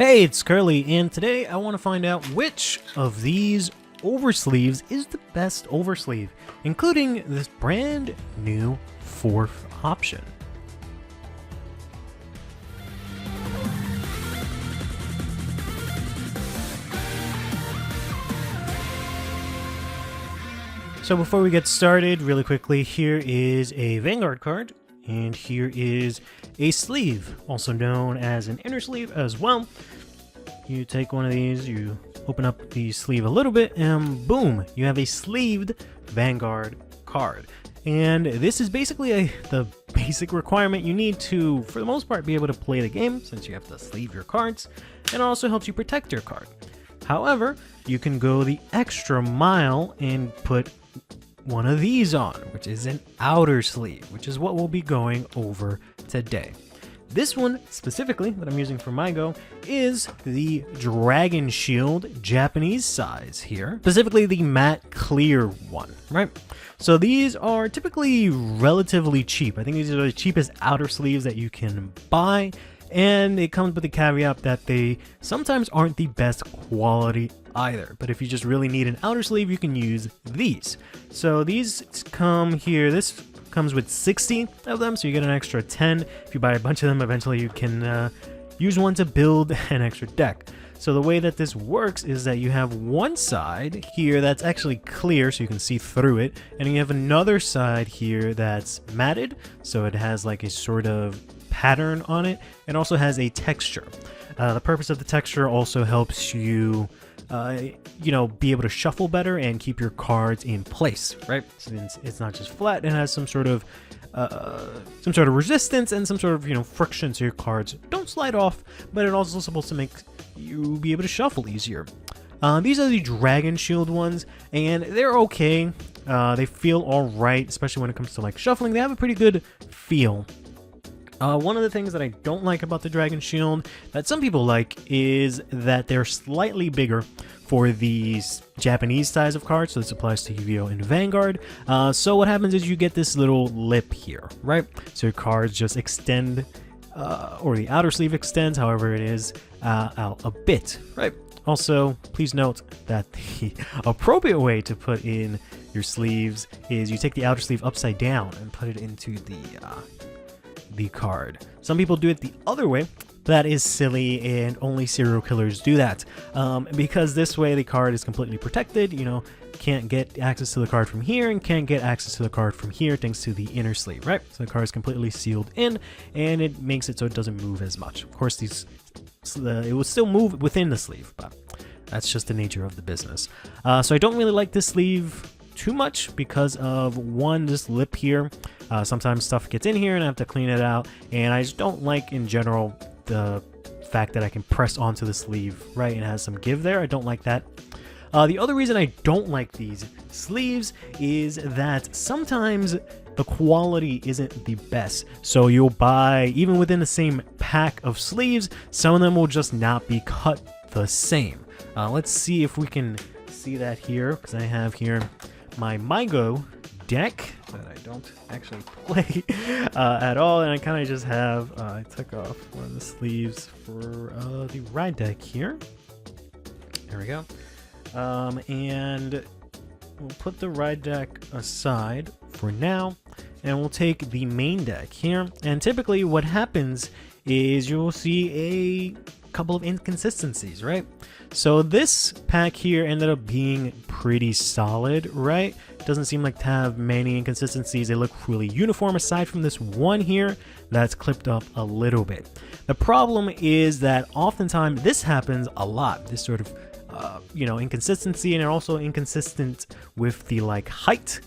Hey, it's Curly, and today I want to find out which of these oversleeves is the best oversleeve, including this brand new fourth option. So before we get started, really quickly, here is a Vanguard card, and here is a sleeve, also known as an inner sleeve as well. You take one of these, you open up the sleeve a little bit, and boom, you have a sleeved Vanguard card. And this is basically the basic requirement you need to, for the most part, be able to play the game, since you have to sleeve your cards, and it also helps you protect your card. However, you can go the extra mile and put one of these on, which is an outer sleeve, which is what we'll be going over today. This one specifically that I'm using for my go is the Dragon Shield Japanese size here, specifically the matte clear one, right? So these are typically relatively cheap. I think these are the cheapest outer sleeves that you can buy, and it comes with the caveat that they sometimes aren't the best quality either. But if you just really need an outer sleeve, you can use these. So these come here. This comes with 60 of them, so you get an extra 10. If you buy a bunch of them, eventually you can use one to build an extra deck. So the way that this works is that you have one side here that's actually clear, so you can see through it, and you have another side here that's matted, so it has like a sort of pattern on it, and also has a texture. The purpose of the texture also helps you be able to shuffle better and keep your cards in place, right? Since it's not just flat, it has some sort of resistance and some sort of, friction, so your cards don't slide off, but it also is supposed to make you be able to shuffle easier. These are the Dragon Shield ones, and they're okay. They feel alright, especially when it comes to like shuffling. They have a pretty good feel. One of the things that I don't like about the Dragon Shield that some people like is that they're slightly bigger for these Japanese size of cards, so this applies to Yu-Gi-Oh! And Vanguard. So what happens is you get this little lip here, right? So your cards just extend, or the outer sleeve extends, however it is, out a bit, right? Also, please note that the appropriate way to put in your sleeves is you take the outer sleeve upside down and put it into the card. Some people do it the other way. That is silly, and only serial killers do that, because this way the card is completely protected. Can't get access to the card from here and can't get access to the card from here thanks to the inner sleeve, right? So the card is completely sealed in, and it makes it so it doesn't move as much. Of course, it will still move within the sleeve, but that's just the nature of the business. So I don't really like this sleeve too much because of this lip here. Sometimes stuff gets in here and I have to clean it out, and I just don't like in general the fact that I can press onto the sleeve, right, and it has some give there. I don't like that. The other reason I don't like these sleeves is that sometimes the quality isn't the best. So you'll buy, even within the same pack of sleeves, some of them will just not be cut the same. Let's see if we can see that here, because I have here my MyGo deck that I don't actually play at all, and I kind of just have I took off one of the sleeves for the ride deck here. There we go. And we'll put the ride deck aside for now, and we'll take the main deck here. And typically what happens is you'll see a couple of inconsistencies, right? So this pack here ended up being pretty solid, right? Doesn't seem like to have many inconsistencies. They look really uniform aside from this one here that's clipped up a little bit. The problem is that oftentimes this happens a lot, this sort of inconsistency, and also inconsistent with the height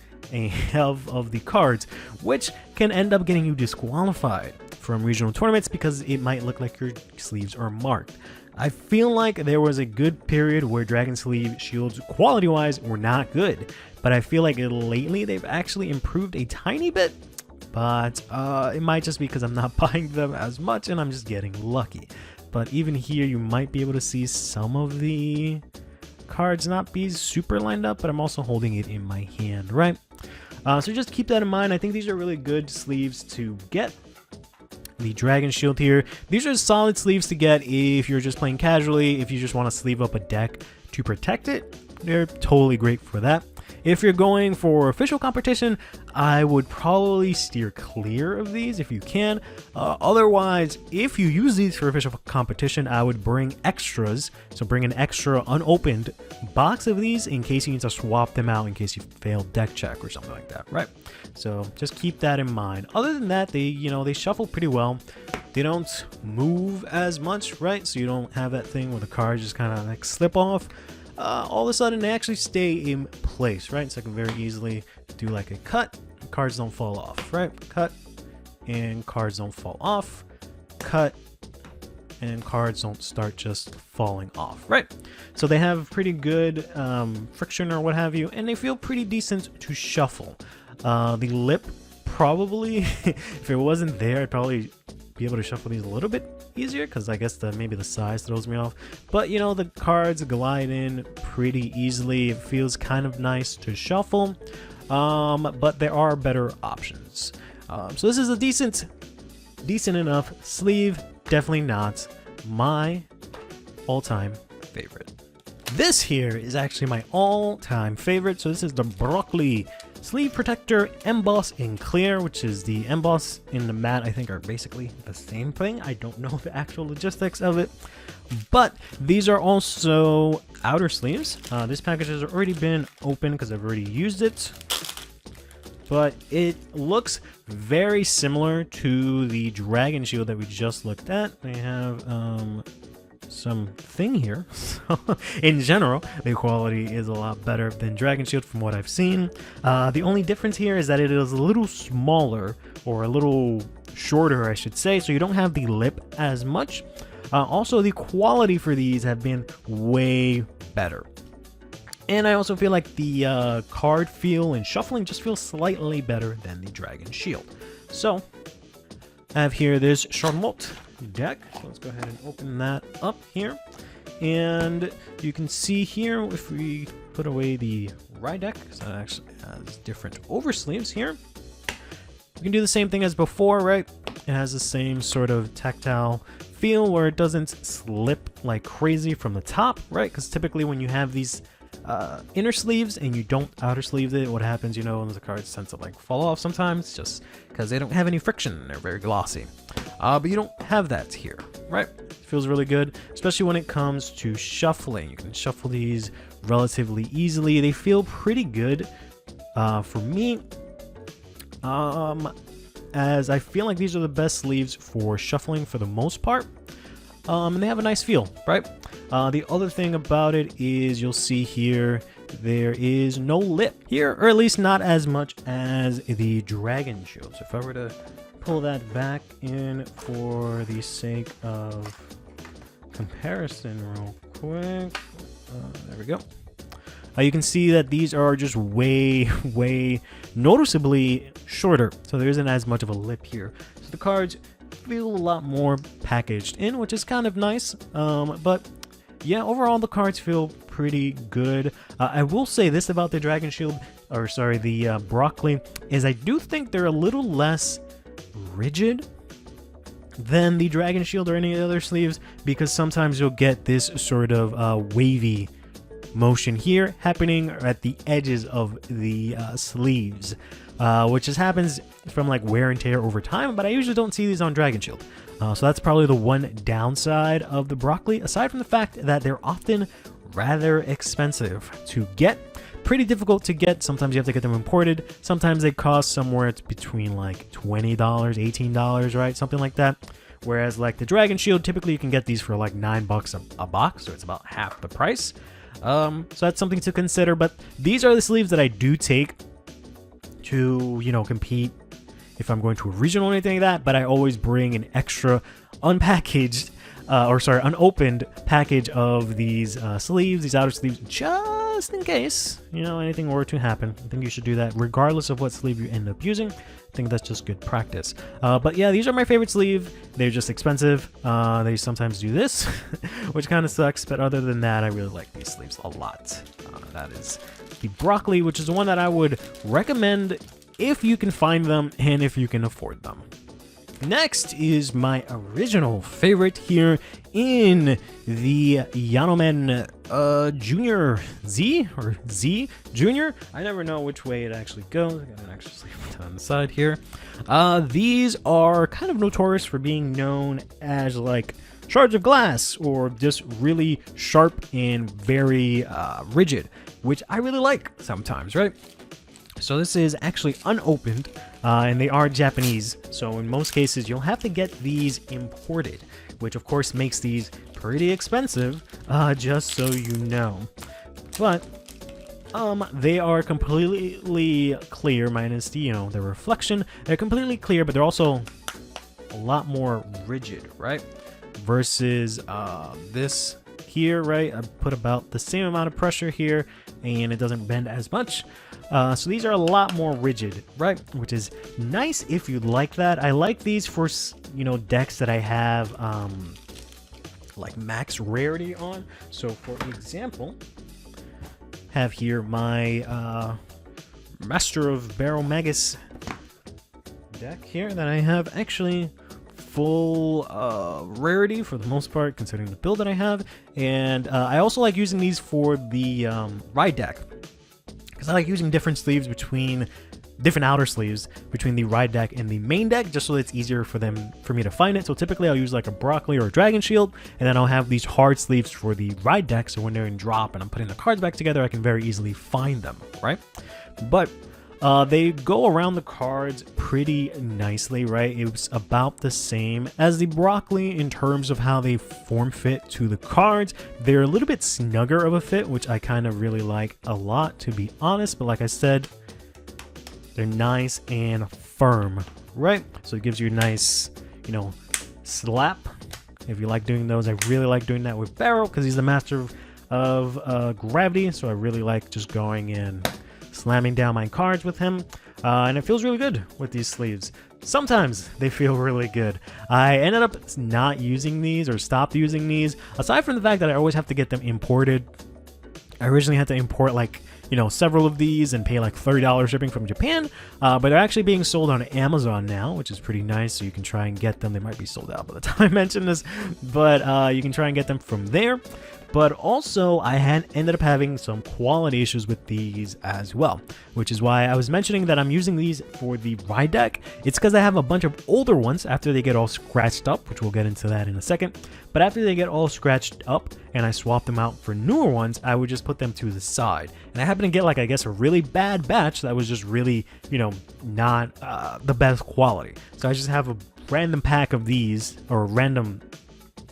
of the cards, which can end up getting you disqualified from regional tournaments because it might look like your sleeves are marked. I feel like there was a good period where Dragon Sleeve shields quality-wise were not good, but I feel like lately they've actually improved a tiny bit, but it might just be because I'm not buying them as much and I'm just getting lucky. But even here you might be able to see some of the cards not be super lined up, but I'm also holding it in my hand, right? So just keep that in mind. I think these are really good sleeves to get. the Dragon Shield here. These are solid sleeves to get if you're just playing casually, if you just want to sleeve up a deck to protect it. They're totally great for that. If you're going for official competition, I would probably steer clear of these if you can. Otherwise, if you use these for official competition, I would bring extras. So bring an extra unopened box of these in case you need to swap them out in case you failed deck check or something like that, right? So just keep that in mind. Other than that, they shuffle pretty well. They don't move as much, right? So you don't have that thing where the cards just kind of like slip off. All of a sudden they actually stay in place, right? So I can very easily do like a cut, cards don't fall off, right? Cut, and cards don't fall off. Cut, and cards don't start just falling off, right? So they have pretty good friction or what have you, and they feel pretty decent to shuffle. The lip, probably, if it wasn't there, I'd probably be able to shuffle these a little bit easier, because I guess maybe the size throws me off. But you know, the cards glide in pretty easily. It feels kind of nice to shuffle, but there are better options. So this is a decent enough sleeve. Definitely not my all-time favorite. This here is actually my all-time favorite. So this is the Broccoli Sleeve Protector Emboss in Clear, which is the emboss in the matte. I think are basically the same thing. I don't know the actual logistics of it, but these are also outer sleeves. This package has already been opened because I've already used it, but it looks very similar to the Dragon Shield that we just looked at. They have something here. So in general, the quality is a lot better than Dragon Shield from what I've seen. The only difference here is that it is a little smaller, or a little shorter I should say, so you don't have the lip as much. Also, the quality for these have been way better. And I also feel like the card feel and shuffling just feels slightly better than the Dragon Shield. So I have here this Charlotte deck. So let's go ahead and open that up here. And you can see here, if we put away the rye deck, because that actually has different oversleeves here, you can do the same thing as before, right? It has the same sort of tactile feel where it doesn't slip like crazy from the top, right? Because typically when you have these inner sleeves and you don't outer sleeve it, what happens, you know, the cards tend to like fall off sometimes just because they don't have any friction. They're very glossy. But you don't have that here, right? It feels really good, especially when it comes to shuffling. You can shuffle these relatively easily. They feel pretty good for me, as I feel like these are the best sleeves for shuffling for the most part. And they have a nice feel, right? The other thing about it is you'll see here there is no lip here, or at least not as much as the Dragon Shield. So if I were to pull that back in for the sake of comparison real quick, there we go. You can see that these are just way noticeably shorter, so there isn't as much of a lip here. So the cards feel a lot more packaged in, which is kind of nice. But yeah, overall the cards feel pretty good. I will say this about the Dragon Shield, or sorry, the Broccoli, is I do think they're a little less rigid than the Dragon Shield or any other sleeves, because sometimes you'll get this sort of wavy motion here happening at the edges of the sleeves, which just happens from like wear and tear over time, but I usually don't see these on Dragon Shield. So that's probably the one downside of the Broccoli, aside from the fact that they're often rather expensive to get. Pretty difficult to get. Sometimes you have to get them imported. Sometimes they cost somewhere between like $20, $18, right? Something like that. Whereas like the Dragon Shield, typically you can get these for like $9 a box, so it's about half the price. So that's something to consider. But these are the sleeves that I do take to, you know, compete if I'm going to a regional or anything like that. But I always bring an extra unpackaged, unopened package of these sleeves, these outer sleeves, just in case, you know, anything were to happen. I think you should do that regardless of what sleeve you end up using. I think that's just good practice. But yeah, these are my favorite sleeve. They're just expensive. They sometimes do this, which kind of sucks. But other than that, I really like these sleeves a lot. That is the Broccoli, which is the one that I would recommend if you can find them and if you can afford them. Next is my original favorite here in the Yanomen Junior Z or Z Junior. I never know which way it actually goes. I got an extra sleeve on the side here. These are kind of notorious for being known as like shards of glass or just really sharp and very rigid, which I really like sometimes, right? So this is actually unopened, and they are Japanese. So in most cases, you'll have to get these imported, which of course makes these pretty expensive, just so you know. But they are completely clear, minus the, you know, the reflection. They're completely clear, but they're also a lot more rigid, right? Versus this here, right? I put about the same amount of pressure here, and it doesn't bend as much. So these are a lot more rigid, right? Which is nice if you like that. I like these for, you know, decks that I have like max rarity on. So for example, have here my Master of Barrow Magus deck here that I have actually full rarity for the most part, considering the build that I have. And I also like using these for the ride deck, because I like using different sleeves between different outer sleeves between the ride deck and the main deck, just so that it's easier for me to find it. So typically I'll use like a broccoli or a dragon shield, and then I'll have these hard sleeves for the ride deck, so when they're in drop and I'm putting the cards back together, I can very easily find them, right? But they go around the cards pretty nicely, right? It's about the same as the broccoli in terms of how they form fit to the cards. They're a little bit snugger of a fit, which I kind of really like a lot, to be honest. But like I said, they're nice and firm, right? So it gives you a nice, you know, slap. If you like doing those, I really like doing that with Barrow because he's the master of gravity. So I really like just going in, slamming down my cards with him, and it feels really good with these sleeves. Sometimes they feel really good. I ended up not using these or stopped using these, aside from the fact that I always have to get them imported. I originally had to import like, you know, several of these and pay like $30 shipping from Japan, but they're actually being sold on Amazon now, which is pretty nice, so you can try and get them. They might be sold out by the time I mention this, but you can try and get them from there. But also, I ended up having some quality issues with these as well, which is why I was mentioning that I'm using these for the ride deck. It's because I have a bunch of older ones after they get all scratched up, which we'll get into that in a second. But after they get all scratched up and I swap them out for newer ones, I would just put them to the side. And I happened to get, like, I guess a really bad batch that was just really, you know, not the best quality. So I just have a random pack of these, or a random,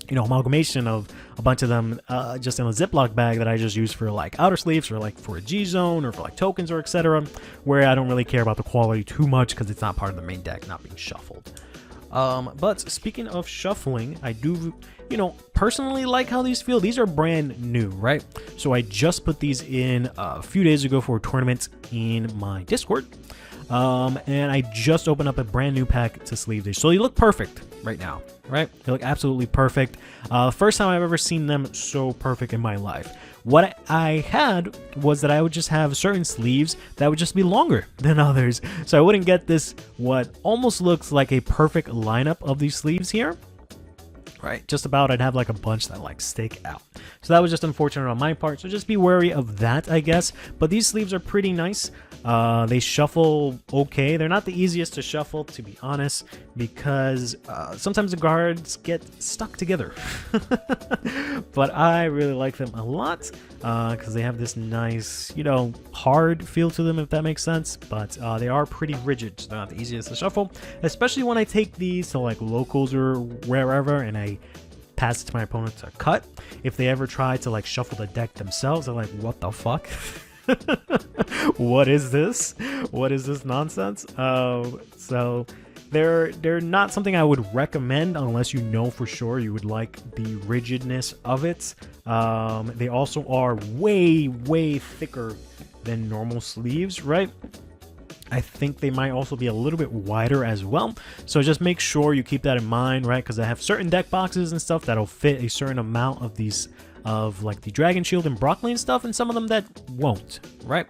you know, amalgamation of a bunch of them just in a Ziploc bag that I just use for like outer sleeves, or like for a G zone, or for like tokens, or etc., where I don't really care about the quality too much because it's not part of the main deck, not being shuffled. But speaking of shuffling, I do, you know, personally like how these feel. These are brand new, right? So I just put these in a few days ago for a tournament in my Discord. And I just opened up a brand new pack to sleeve these. So they look perfect right now, right? They look absolutely perfect. First time I've ever seen them so perfect in my life. What I had was that I would just have certain sleeves that would just be longer than others. So I wouldn't get this, what almost looks like a perfect lineup of these sleeves here. Right, just about. I'd have like a bunch that like stick out. So that was just unfortunate on my part. So just be wary of that, I guess. But these sleeves are pretty nice. They shuffle okay. They're not the easiest to shuffle, to be honest, because sometimes the guards get stuck together. But I really like them a lot because they have this nice, you know, hard feel to them, if that makes sense. But they are pretty rigid, so they're not the easiest to shuffle, especially when I take these to like locals or wherever and I pass it to my opponent to cut. If they ever try to like shuffle the deck themselves, they're like, what the fuck? What is this? What is this nonsense? So they're not something I would recommend unless you know for sure you would like the rigidness of it. They also are way thicker than normal sleeves, right? I think they might also be a little bit wider as well. So just make sure you keep that in mind, right? Because I have certain deck boxes and stuff that'll fit a certain amount of these, of like the Dragon Shield and Broccoli and stuff, and some of them that won't, right?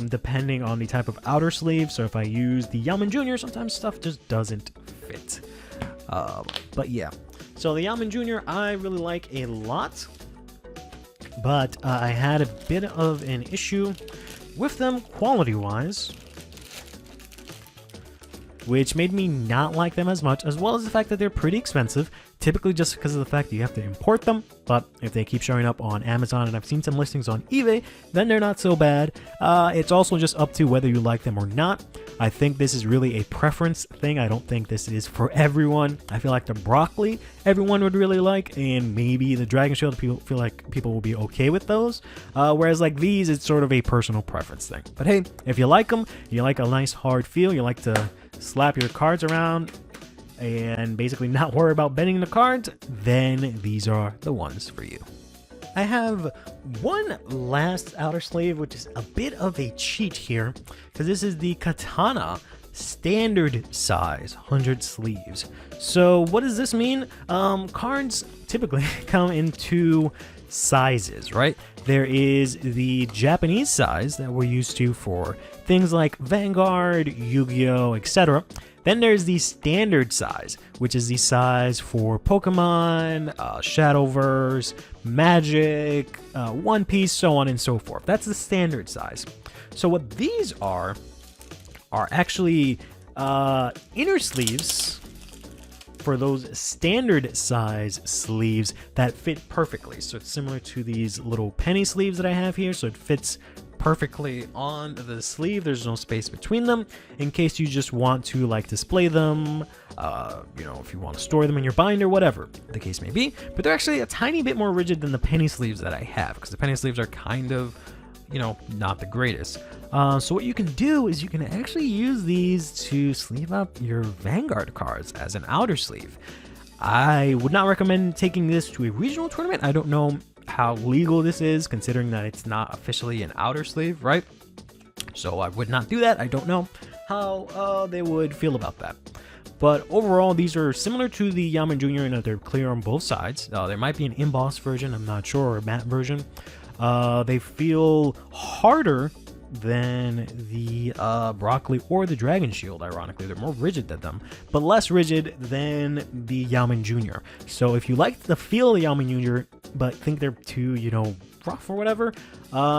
depending on the type of outer sleeve. So if I use the Yamen Jr., sometimes stuff just doesn't fit. But yeah, so the Yamen Jr. I really like a lot, but I had a bit of an issue with them quality-wise, which made me not like them as much, as well as the fact that they're pretty expensive, typically just because of the fact that you have to import them. But if they keep showing up on Amazon, and I've seen some listings on eBay, then they're not so bad. It's also just up to whether you like them or not. I think this is really a preference thing. I don't think this is for everyone. I feel like the broccoli everyone would really like, and maybe the Dragon Shield, people feel like people will be okay with those. Whereas like these, it's sort of a personal preference thing. But hey, if you like them, you like a nice hard feel, you like to slap your cards around and basically not worry about bending the cards, then these are the ones for you. I have one last outer sleeve, which is a bit of a cheat here, because this is the Katana standard size 100 sleeves. So what does this mean? Cards typically come in two sizes, right? There is the Japanese size that we're used to for things like Vanguard, Yu-Gi-Oh, etc. Then there's the standard size, which is the size for Pokemon, Shadowverse, Magic, One Piece, so on and so forth. That's the standard size. So what these are actually inner sleeves for those standard size sleeves that fit perfectly. So it's similar to these little penny sleeves that I have here, so it fits perfectly on the sleeve. There's no space between them in case you just want to like display them, you know, if you want to store them in your binder, whatever the case may be. But they're actually a tiny bit more rigid than the penny sleeves that I have, because the penny sleeves are kind of, you know, not the greatest. So what you can do is you can actually use these to sleeve up your Vanguard cards as an outer sleeve. I would not recommend taking this to a regional tournament. I don't know how legal this is, considering that it's not officially an outer sleeve, right? So I would not do that. I don't know how they would feel about that. But overall, these are similar to the Yamen Jr. in that they're clear on both sides. There might be an embossed version, I'm not sure, or a matte version. They feel harder than the broccoli or the Dragon Shield. Ironically, they're more rigid than them, but less rigid than the Yamen Jr. So if you like the feel of the Yamen Jr. but think they're too, you know, rough or whatever,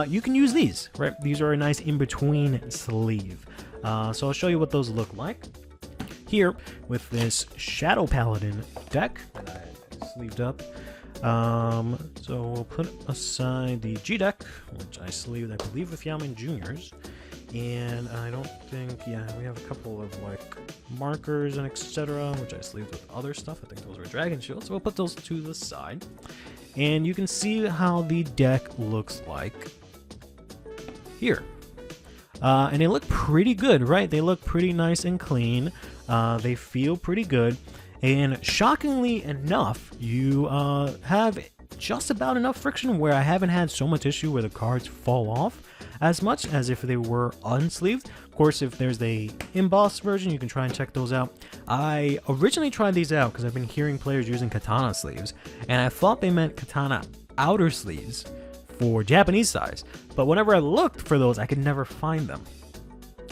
you can use these, right? These are a nice in-between sleeve. So I'll show you what those look like here with this Shadow Paladin deck that I sleeved up. So we'll put aside the G deck, which I sleeved, I believe, with Yamen Juniors, and I don't think, yeah, we have a couple of like markers and etc., which I sleeved with other stuff. I think those were Dragon Shields, so we'll put those to the side, and you can see how the deck looks like here. And they look pretty good, right? They look pretty nice and clean. They feel pretty good. And shockingly enough, you have just about enough friction where I haven't had so much issue where the cards fall off as much as if they were unsleeved. Of course, if there's the embossed version, you can try and check those out. I originally tried these out because I've been hearing players using katana sleeves, and I thought they meant katana outer sleeves for Japanese size. But whenever I looked for those, I could never find them.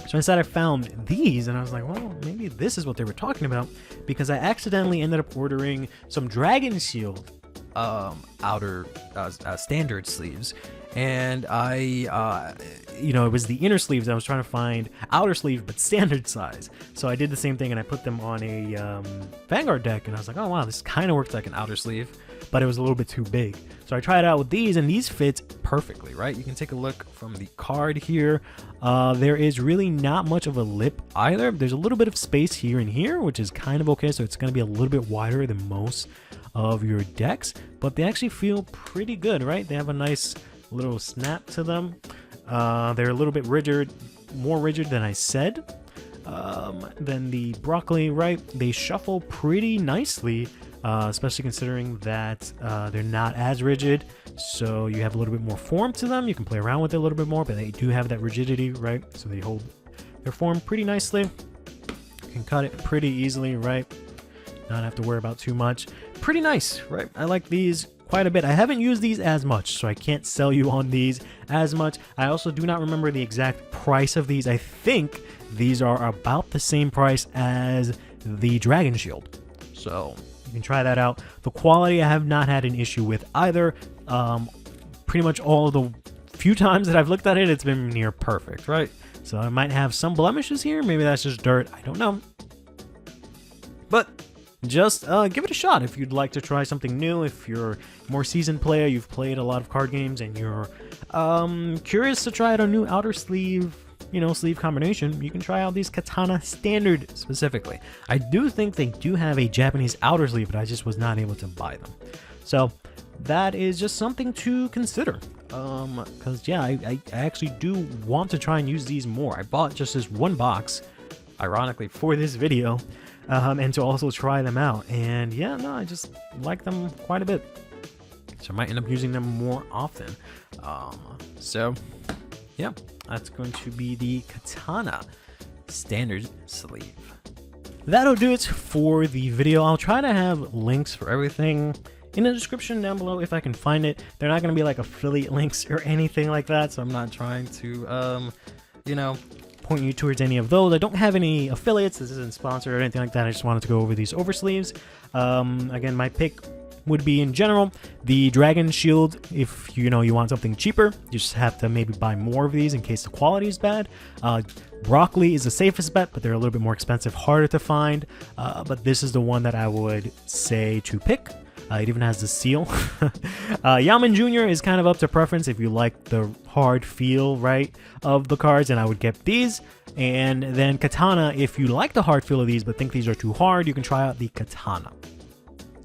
So instead I found these, and I was like, well, maybe this is what they were talking about, because I accidentally ended up ordering some Dragon Shield outer standard sleeves, and I, you know, it was the inner sleeves. I was trying to find outer sleeve, but standard size. So I did the same thing, and I put them on a Vanguard deck, and I was like, oh wow, this kind of works like an outer sleeve, but it was a little bit too big. So I tried it out with these, and these fit perfectly, right? You can take a look from the card here. There is really not much of a lip either. There's a little bit of space here and here, which is kind of okay, so it's going to be a little bit wider than most of your decks, but they actually feel pretty good, right? They have a nice little snap to them. They're a little bit rigid, more rigid than I said, than the broccoli, right? They shuffle pretty nicely, especially considering that they're not as rigid, so you have a little bit more form to them. You can play around with it a little bit more, but they do have that rigidity, right? So they hold their form pretty nicely. You can cut it pretty easily, right? Not have to worry about too much. Pretty nice, right? I like these quite a bit. I haven't used these as much, so I can't sell you on these as much. I also do not remember the exact price of these. I think these are about the same price as the Dragon Shield, so you can try that out. The quality I have not had an issue with either. Pretty much all the few times that I've looked at it, it's been near perfect, right? So I might have some blemishes here. Maybe that's just dirt. I don't know. But just give it a shot if you'd like to try something new. If you're a more seasoned player, you've played a lot of card games, and you're curious to try out a new outer sleeve, sleeve combination, you can try out these Katana Standard specifically. I do think they do have a Japanese outer sleeve, but I just was not able to buy them. So that is just something to consider. Because yeah, I actually do want to try and use these more. I bought just this one box, ironically, for this video, and to also try them out. And yeah, no, I just like them quite a bit. So I might end up using them more often. So yeah, that's going to be the Katana Standard Sleeve. That'll do it for the video. I'll try to have links for everything in the description down below if I can find it. They're not going to be like affiliate links or anything like that, so I'm not trying to, point you towards any of those. I don't have any affiliates. This isn't sponsored or anything like that. I just wanted to go over these oversleeves. Again, my pick would be in general the Dragon Shield. If you want something cheaper, you just have to maybe buy more of these in case the quality is bad. Broccoli is the safest bet, but they're a little bit more expensive, harder to find. But this is the one that I would say to pick. It even has the seal. Yaman Jr. is kind of up to preference if you like the hard feel, right, of the cards, and I would get these. And then Katana, if you like the hard feel of these but think these are too hard, you can try out the Katana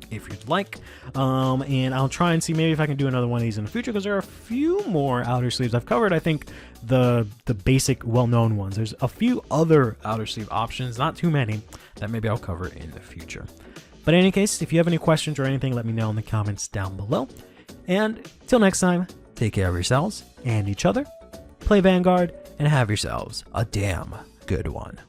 if you'd like. And I'll try and see maybe if I can do another one of these in the future, because there are a few more outer sleeves. I've covered, I think, the basic well-known ones. There's a few other outer sleeve options, not too many, that maybe I'll cover in the future. But in any case, if you have any questions or anything, let me know in the comments down below. And till next time, take care of yourselves and each other, play Vanguard, and have yourselves a damn good one.